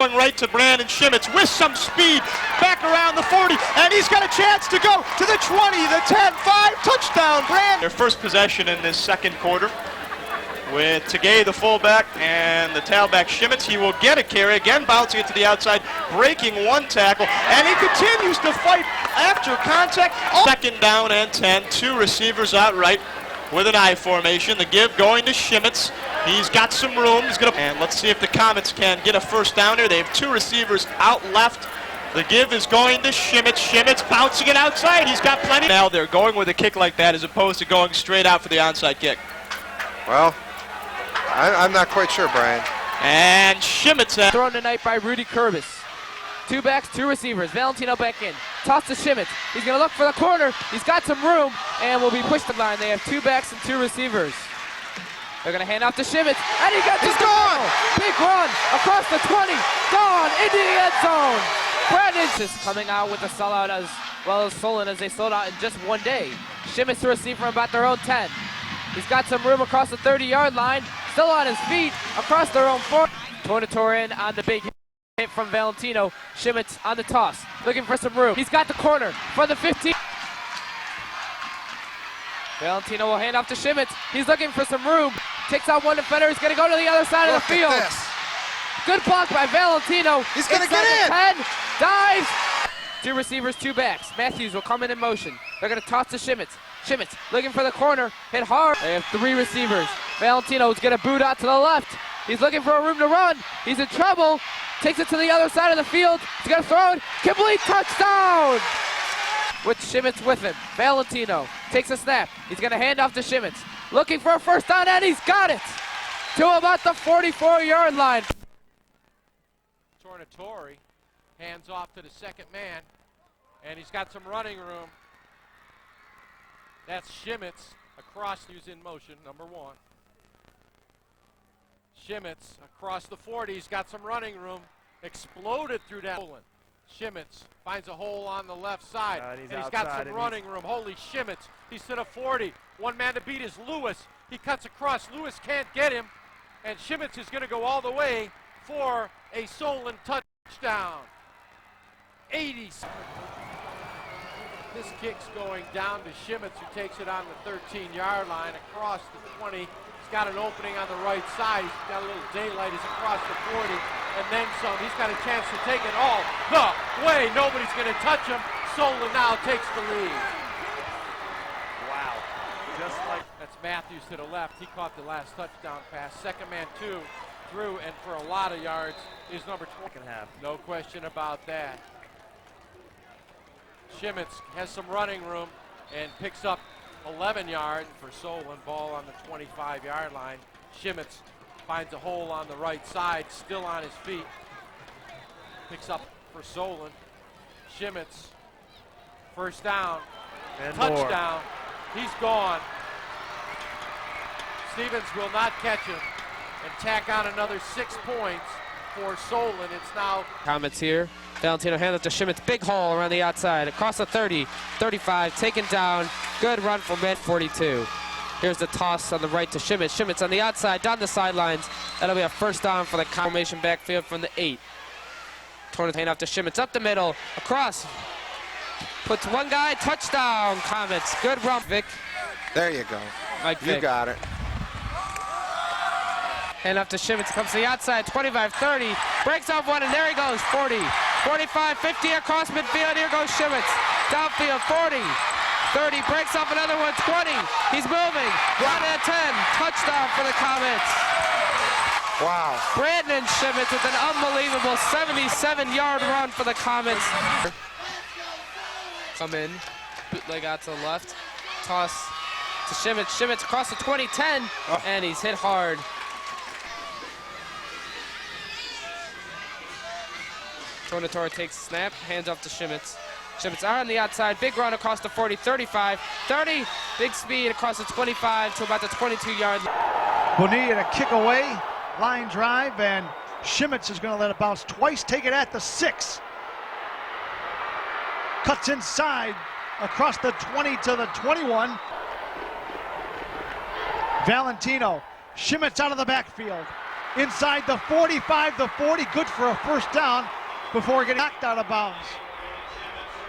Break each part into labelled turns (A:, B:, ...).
A: Going right to Brandon Shimits with some speed, back around the 40, and he's got a chance to go to the 20, the 10, 5, touchdown, Brandon. Their first possession in this second quarter with Tagay, the fullback, and the tailback Shimits. He will get a carry, again bouncing it to the outside, breaking one tackle, and he continues to fight after contact. Second down and 10, two receivers outright with an I formation. The give going to Shimits. He's got some room. And let's see if the Comets can get a first down here. They have two receivers out left. The give is going to Shimits. Shimits bouncing it outside. He's got plenty. Now they're going with a kick like that as opposed to going straight out for the onside kick.
B: Well, I'm not quite sure, Brian.
A: And Shimits
C: thrown tonight by Rudy Kurbis. Two backs, two receivers. Valentino back in. Toss to Shimits. He's going to look for the corner. He's got some room and will be pushed to the line. They have two backs and two receivers. They're going to hand off to Shimits, and he's gone! Big run across the 20, gone into the end zone. Brandon's is coming out with a sellout as well as Solon, as they sold out in just one day. Shimits to receive from about their own 10. He's got some room across the 30-yard line, still on his feet across their own 4. Tornatore in on the big hit from Valentino. Shimits on the toss, looking for some room. He's got the corner for the 15. Valentino will hand off to Shimits. He's looking for some room. Takes out one defender. He's going to go to the other side of the field. Good block by Valentino.
B: He's going to get in.
C: 10, dives. Two receivers, two backs. Matthews will come in motion. They're going to toss to Shimits. Shimits looking for the corner. Hit hard. They have three receivers. Valentino's going to boot out to the left. He's looking for a room to run. He's in trouble. Takes it to the other side of the field. He's going to throw it. Complete touchdown. With Shimits with him. Valentino takes a snap. He's going to hand off to Shimits. Looking for a first down, and he's got it! To about the 44-yard line.
D: Tornatore hands off to the second man, and he's got some running room. That's Shimits across, who's in motion, number one. Shimits across the 40, he's got some running room. Exploded through that. Shimits finds a hole on the left side, and he's got some running room. Holy Shimits, he's to the 40. One man to beat is Lewis. He cuts across. Lewis can't get him, and Shimits is going to go all the way for a Solon touchdown. 80. This kick's going down to Shimits, who takes it on the 13-yard line across the 20. He's got an opening on the right side. He's got a little daylight. He's across the 40, and then some. He's got a chance to take it all the way. Nobody's going to touch him. Solon now takes the lead. Wow. Just like that's Matthews to the left. He caught the last touchdown pass. Second man two through, and for a lot of yards is number 20. No question about that. Shimits has some running room and picks up 11 yards for Solon. Ball on the 25-yard line. Shimits finds a hole on the right side, still on his feet. Picks up for Solon. Shimits, first down, and touchdown. More. He's gone. Stevens will not catch him and tack on another 6 points for Solon. It's now
C: Comets here. Valentino hands it to Shimits. Big hole around the outside. Across the 30, 35, taken down. Good run from mid 42. Here's the toss on the right to Shimits. Shimits on the outside, down the sidelines. That'll be a first down for the formation backfield from the 8. Tornatore hand off to Shimits. Up the middle, across. Puts one guy, touchdown, Comets. Good run, Vic.
B: There you go.
C: Mike Vic.
B: You got it.
C: Hand off to Shimits, comes to the outside, 25-30, breaks off one, and there he goes, 40, 45, 50, across midfield, here goes Shimits, downfield, 40, 30, breaks off another one, 20, he's moving, right at 10, touchdown for the Comets.
B: Wow.
C: Brandon Shimits with an unbelievable 77-yard run for the Comets. Come in, bootleg out to the left, toss to Shimits, Shimits across the 20, 10, and he's hit hard. Tornatore takes a snap, hands off to Shimits. Shimits out on the outside, big run across the 40, 35, 30, big speed across the 25 to about the 22-yard line.
E: Bonilla to kick away, line drive, and Shimits is going to let it bounce twice, take it at the 6. Cuts inside, across the 20 to the 21. Valentino, Shimits out of the backfield. inside the 45, the 40, good for a first down before getting knocked out of bounds.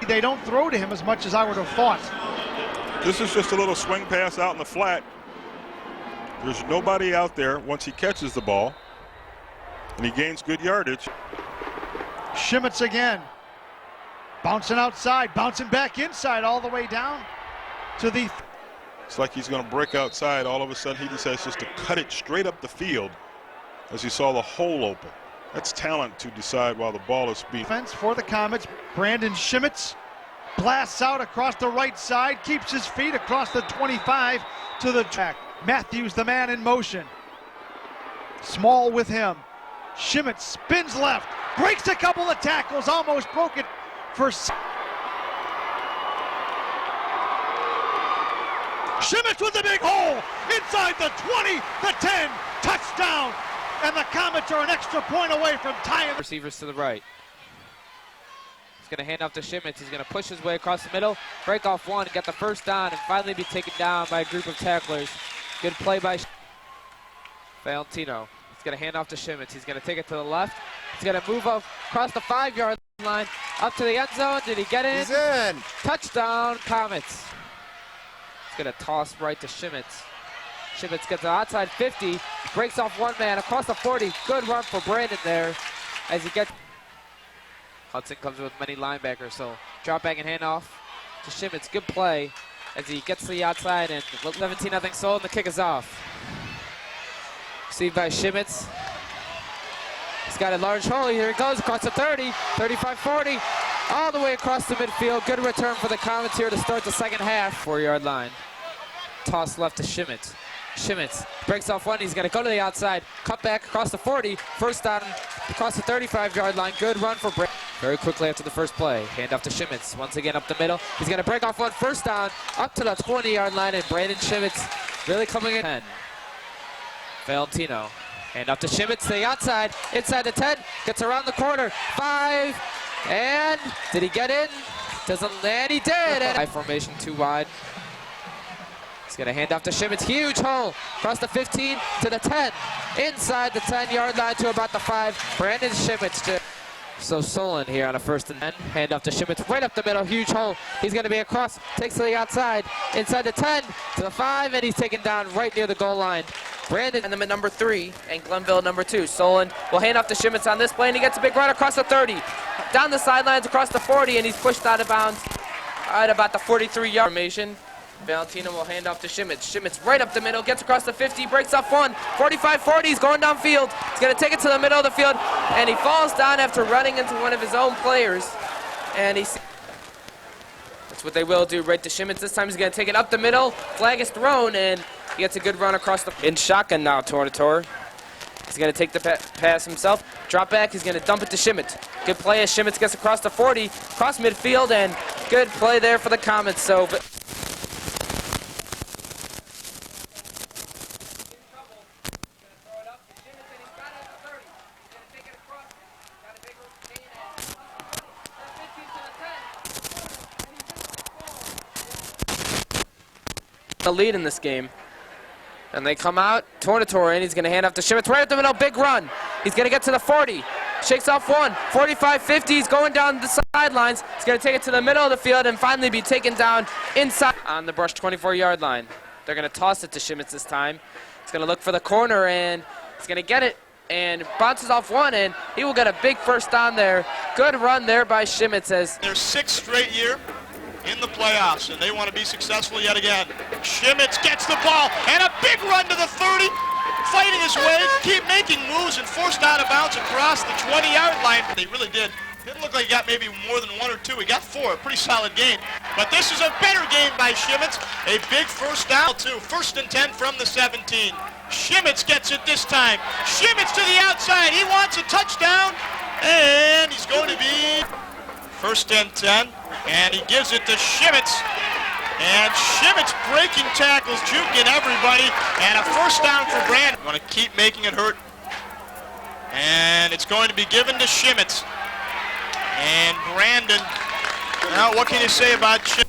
E: They don't throw to him as much as I would have thought.
F: This is just a little swing pass out in the flat. There's nobody out there once he catches the ball, and he gains good yardage.
E: Shimits again. Bouncing outside, bouncing back inside all the way down to the...
F: It's like he's going to break outside. All of a sudden, he decides just to cut it straight up the field as he saw the hole open. That's talent to decide while the ball is being...
E: Defense for the Comets. Brandon Shimits blasts out across the right side, keeps his feet across the 25 to the track. Matthews, the man in motion. Small with him. Shimits spins left, breaks a couple of tackles, almost broke it for... Shimits with the big hole inside the 20, the 10, touchdown. And the Comets are an extra point away from tying.
C: Receivers to the right. He's going to hand off to Shimits. He's going to push his way across the middle, break off one, get the first down, and finally be taken down by a group of tacklers. Good play by Valentino. He's going to hand off to Shimits. He's going to take it to the left. He's going to move up across the 5-yard line, up to the end zone. Did he get in?
B: He's in.
C: Touchdown, Comets. He's going to toss right to Shimits. Shimits gets the outside 50, breaks off one man across the 40. Good run for Brandon there as he gets... Hudson comes with many linebackers, so drop back and hand off to Shimits. Good play as he gets to the outside, and 17-0 Solon. The kick is off. Received by Shimits. He's got a large hole. Here he goes across the 30, 35, 40, all the way across the midfield. Good return for the Comets here to start the second half. 4-yard line. Toss left to Shimits. Shimits breaks off one. He's going to go to the outside. Cut back across the 40. First down across the 35-yard line. Good run for Brandon. Very quickly after the first play. Hand off to Shimits. Once again up the middle. He's going to break off one. First down up to the 20-yard line. And Brandon Shimits really coming in. 10. Valentino. Hand off to Shimits to the outside. Inside the 10. Gets around the corner. 5. And did he get in? Doesn't land. He did. High formation, too wide. He's going to hand off to Shimits. Huge hole across the 15 to the 10. Inside the 10-yard line to about the 5. Brandon Shimits. So Solon here on a 1st and 10. Hand off to Shimits right up the middle. Huge hole. He's going to be across. Takes to the outside. Inside the 10 to the 5. And he's taken down right near the goal line. Brandon and them at number 3 and Glenville at number 2. Solon will hand off to Shimits on this play, and he gets a big run across the 30. Down the sidelines across the 40, and he's pushed out of bounds at about the 43-yard formation. Valentino will hand off to Shimits. Shimits right up the middle, gets across the 50, breaks off one. 45-40, he's going downfield. He's going to take it to the middle of the field, and he falls down after running into one of his own players. And that's what they will do right to Shimits. This time he's going to take it up the middle. Flag is thrown, and he gets a good run across the... In shotgun now, Tornatore. He's going to take the pass himself. Drop back, he's going to dump it to Shimits. Good play as Shimits gets across the 40, across midfield, and good play there for the Comets. So... the lead in this game. And they come out, Tornatore, and he's going to hand off to Shimits right up the middle, big run. He's going to get to the 40, shakes off one, 45-50, he's going down the sidelines. He's going to take it to the middle of the field and finally be taken down inside on the brush 24-yard line. They're going to toss it to Shimits this time. He's going to look for the corner, and he's going to get it, and bounces off one, and he will get a big first down there. Good run there by Shimits as...
A: Their 6th straight year in the playoffs, and they want to be successful yet again. Shimits gets the ball, and a big run to the 30, fighting his way, keep making moves, and forced out of bounds across the 20-yard line. They really did. Didn't look like he got maybe more than 1 or 2. He got 4, a pretty solid game. But this is a better game by Shimits. A big first down, too. 1st and 10 from the 17. Shimits gets it this time. Shimits to the outside. He wants a touchdown, and he's going to be 1st and 10. And he gives it to Shimits. And Shimits breaking tackles, juking everybody. And a first down for Brandon. Want to keep making it hurt. And it's going to be given to Shimits. And Brandon, now what can you say about Shimits?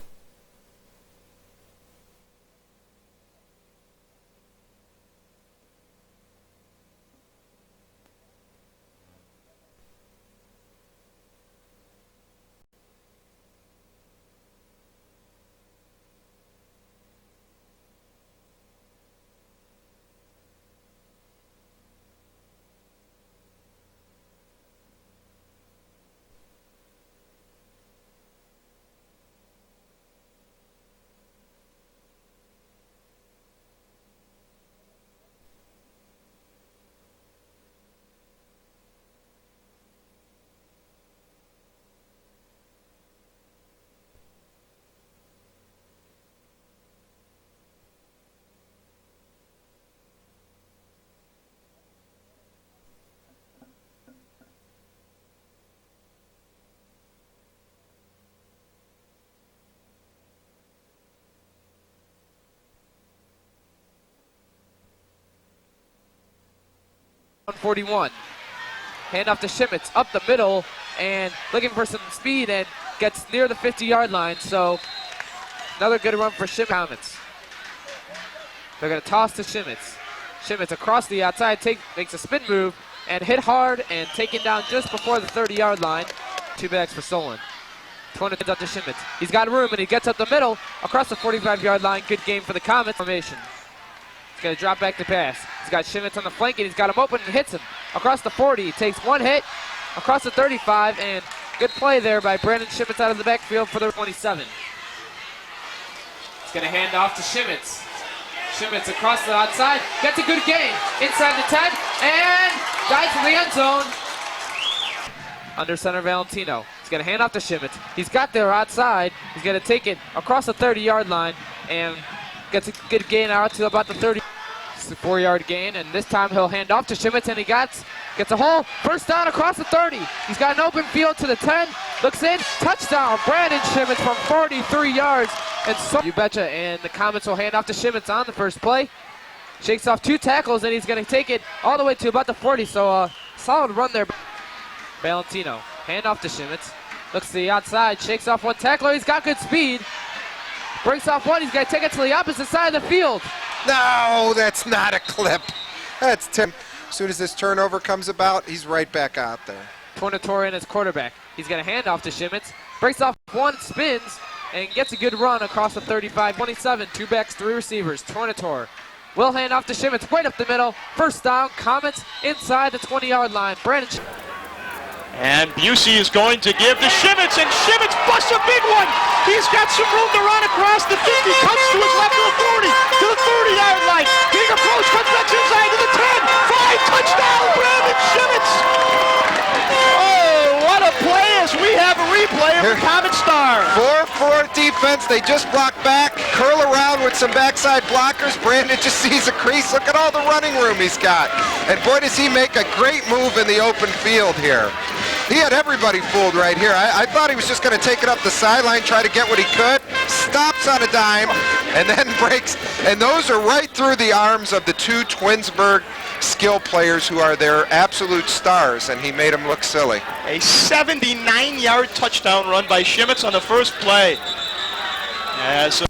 C: 141. Hand off to Shimits, up the middle, and looking for some speed, and gets near the 50-yard line. So another good run for Comets. They're going to toss to Shimits. Shimits across the outside, makes a spin move, and hit hard, and taken down just before the 30-yard line. 2 backs for Solon. 20 up to Shimits. He's got room, and he gets up the middle, across the 45-yard line. Good game for the Comets formation. He's going to drop back to pass. He's got Shimits on the flank, and he's got him open and hits him. Across the 40, he takes one hit, across the 35, and good play there by Brandon Shimits out of the backfield for the 27. He's going to hand off to Shimits. Shimits across the outside, gets a good gain, inside the 10, and dives for the end zone. Under center Valentino. He's going to hand off to Shimits. He's got there outside. He's going to take it across the 30-yard line, and gets a good gain out to about the 30. It's a 4-yard gain, and this time he'll hand off to Shimits, and he gets a hole. First down across the 30. He's got an open field to the 10. Looks in, touchdown. Brandon Shimits from 43 yards. And so, you betcha. And the Comets will hand off to Shimits on the first play. Shakes off 2 tackles, and he's going to take it all the way to about the 40. So solid run there. Valentino, hand off to Shimits. Looks to the outside, shakes off 1 tackler. He's got good speed. Breaks off 1. He's going to take it to the opposite side of the field.
B: No, that's not a clip. That's Tim. As soon as this turnover comes about, he's right back out there.
C: Tornatore in as quarterback. He's going to hand off to Shimits. Breaks off 1, spins, and gets a good run across the 35. 27, 2 backs, 3 receivers. Tornatore will hand off to Shimits right up the middle. First down, Comets inside the 20-yard line. Brandon.
A: And Busey is going to give to Shimits, and Shimits busts a big one. He's got some room to run across the 50, cuts to his left to the 40, to the 30-yard line. Big approach, cuts back inside to the 10. 5, touchdown, Brandon Shimits. Oh, what a play as we have a replay of the Comet star.
B: 4-4 defense. They just block back, curl around with some backside blockers. Brandon just sees a crease. Look at all the running room he's got. And boy, does he make a great move in the open field here. He had everybody fooled right here. I thought he was just going to take it up the sideline, try to get what he could. Stops on a dime, and then breaks. And those are right through the arms of the 2 Twinsburg skill players who are their absolute stars, and he made them look silly.
A: A 79-yard touchdown run by Shimits on the first play. As